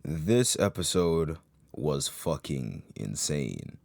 This episode was fucking insane.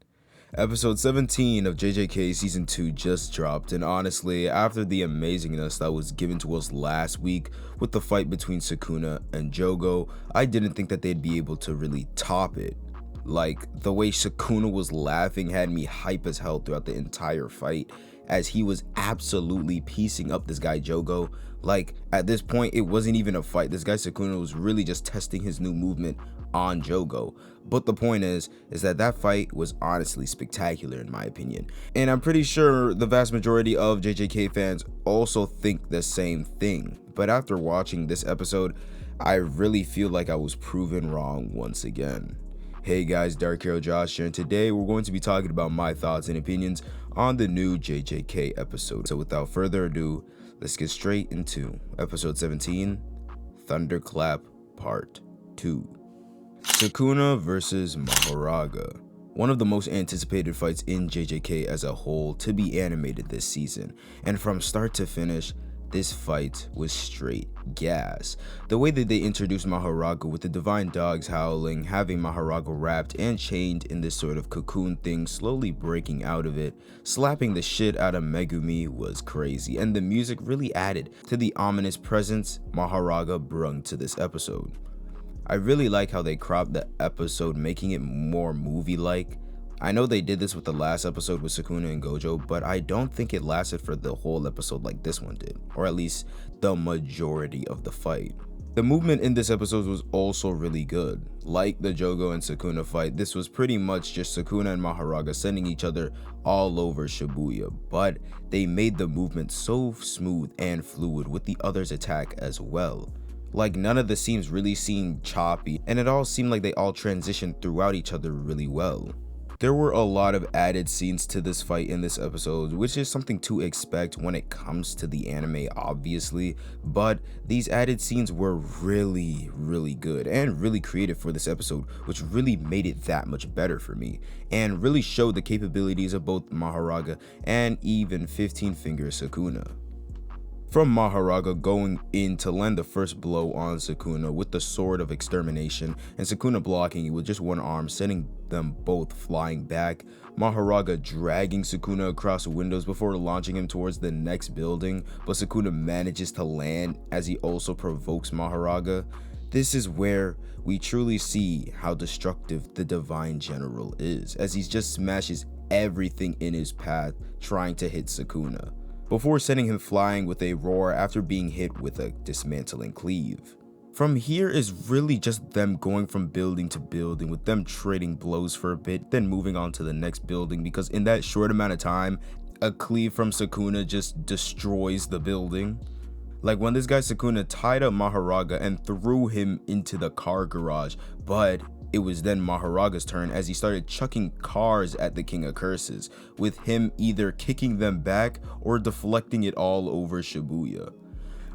Episode 17 of JJK Season 2 just dropped, and honestly, after the amazingness that was given to us last week with the fight between Sukuna and Jogo, I didn't think that they'd be able to really top it. Like, the way Sukuna was laughing had me hype as hell throughout the entire fight, as he was absolutely piecing up this guy Jogo. Like, at this point, it wasn't even a fight. This guy Sukuna was really just testing his new movement on Jogo. But the point is that fight was honestly spectacular in my opinion. And I'm pretty sure the vast majority of JJK fans also think the same thing. But after watching this episode, I really feel like I was proven wrong once again. Hey guys, DarkheroJosh here, and today we're going to be talking about my thoughts and opinions on the new JJK episode. So without further ado, let's get straight into episode 17, Thunderclap Part 2. Sukuna versus Mahoraga. One of the most anticipated fights in JJK as a whole to be animated this season, and from start to finish, this fight was straight gas. The way that they introduced Mahoraga with the divine dogs howling, having Mahoraga wrapped and chained in this sort of cocoon thing, slowly breaking out of it, slapping the shit out of Megumi was crazy, and the music really added to the ominous presence Mahoraga brung to this episode. I really like how they cropped the episode, making it more movie-like. I know they did this with the last episode with Sukuna and Gojo, but I don't think it lasted for the whole episode like this one did, or at least the majority of the fight. The movement in this episode was also really good. Like the Jogo and Sukuna fight, this was pretty much just Sukuna and Mahoraga sending each other all over Shibuya, but they made the movement so smooth and fluid with the other's attack as well. Like, none of the scenes really seemed choppy, and it all seemed like they all transitioned throughout each other really well. There were a lot of added scenes to this fight in this episode, which is something to expect when it comes to the anime obviously, but these added scenes were really good and really creative for this episode, which really made it that much better for me, and really showed the capabilities of both Mahoraga and even 15 Finger Sukuna. From Mahoraga going in to land the first blow on Sukuna with the sword of extermination, and Sukuna blocking it with just one arm, sending them both flying back. Mahoraga dragging Sukuna across windows before launching him towards the next building, but Sukuna manages to land as he also provokes Mahoraga. This is where we truly see how destructive the Divine General is, as he just smashes everything in his path trying to hit Sukuna, before sending him flying with a roar after being hit with a dismantling cleave. From here is really just them going from building to building, with them trading blows for a bit, then moving on to the next building, because in that short amount of time, a cleave from Sukuna just destroys the building. Like when this guy Sukuna tied up Mahoraga and threw him into the car garage, but it was then Mahoraga's turn as he started chucking cars at the King of Curses, with him either kicking them back or deflecting it all over Shibuya.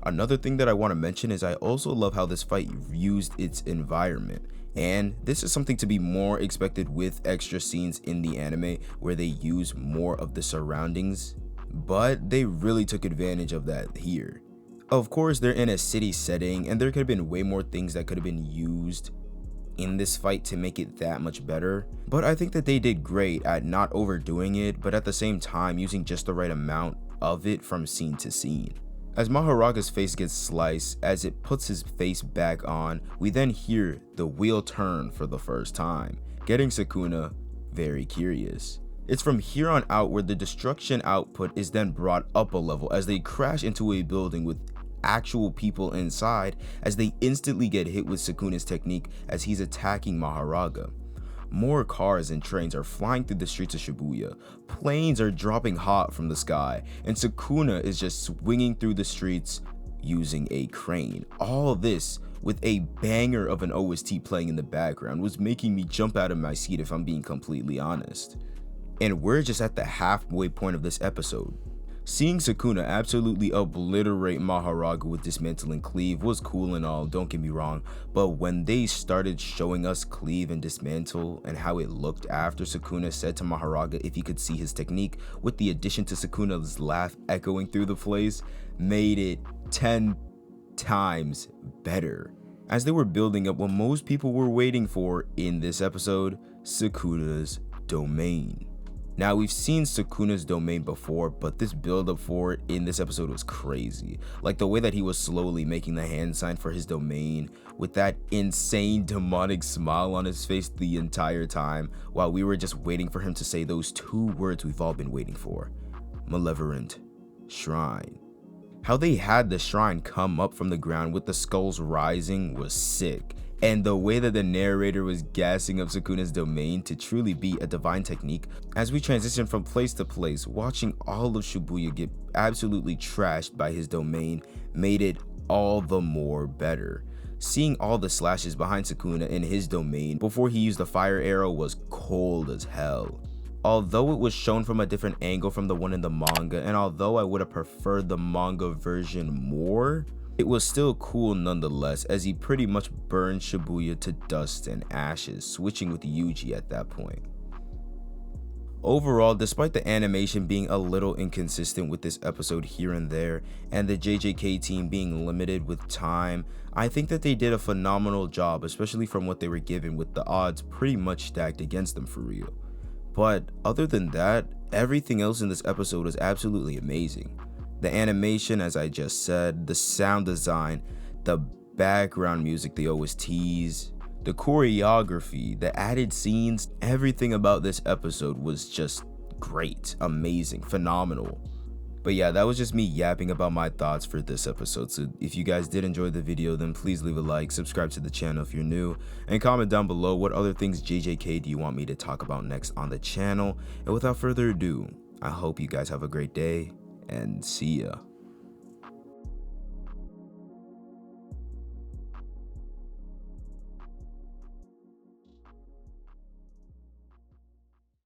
Another thing that I want to mention is I also love how this fight used its environment, and this is something to be more expected with extra scenes in the anime where they use more of the surroundings, but they really took advantage of that here. Of course, they're in a city setting, and there could have been way more things that could have been used in this fight to make it that much better, but I think that they did great at not overdoing it, but at the same time using just the right amount of it from scene to scene. As Mahoraga's face gets sliced, as it puts his face back on, we then hear the wheel turn for the first time, getting Sukuna very curious. It's from here on out where the destruction output is then brought up a level as they crash into a building with actual people inside, as they instantly get hit with Sukuna's technique as he's attacking Mahoraga. More cars and trains are flying through the streets of Shibuya, planes are dropping hot from the sky, and Sukuna is just swinging through the streets using a crane. All this with a banger of an OST playing in the background was making me jump out of my seat, if I'm being completely honest. And we're just at the halfway point of this episode. Seeing Sukuna absolutely obliterate Mahoraga with dismantling cleave was cool and all, don't get me wrong, but when they started showing us cleave and dismantle and how it looked after Sukuna said to Mahoraga if he could see his technique, with the addition to Sukuna's laugh echoing through the place, made it 10 times better. as they were building up what most people were waiting for in this episode, Sukuna's domain. Now, we've seen Sukuna's domain before, but this build up for it in this episode was crazy. Like the way that he was slowly making the hand sign for his domain with that insane demonic smile on his face the entire time, while we were just waiting for him to say those two words we've all been waiting for: Malevolent Shrine. How they had the shrine come up from the ground with the skulls rising was sick. And the way that the narrator was gassing up Sukuna's domain to truly be a divine technique as we transition from place to place, watching all of Shibuya get absolutely trashed by his domain made it all the more better. Seeing all the slashes behind Sukuna in his domain before he used the fire arrow was cold as hell. Although it was shown from a different angle from the one in the manga, and although I would have preferred the manga version more, it was still cool nonetheless, as he pretty much burned Shibuya to dust and ashes, switching with Yuji at that point. Overall, despite the animation being a little inconsistent with this episode here and there, and the JJK team being limited with time, I think that they did a phenomenal job, especially from what they were given, with the odds pretty much stacked against them for real. But other than that, everything else in this episode was absolutely amazing. The animation, as I just said, the sound design, the background music, the OSTs, the choreography, the added scenes, everything about this episode was just great, amazing, phenomenal. But yeah, that was just me yapping about my thoughts for this episode. So if you guys did enjoy the video, then please leave a like, subscribe to the channel if you're new, and comment down below what other things JJK do you want me to talk about next on the channel. And without further ado, I hope you guys have a great day, and see ya.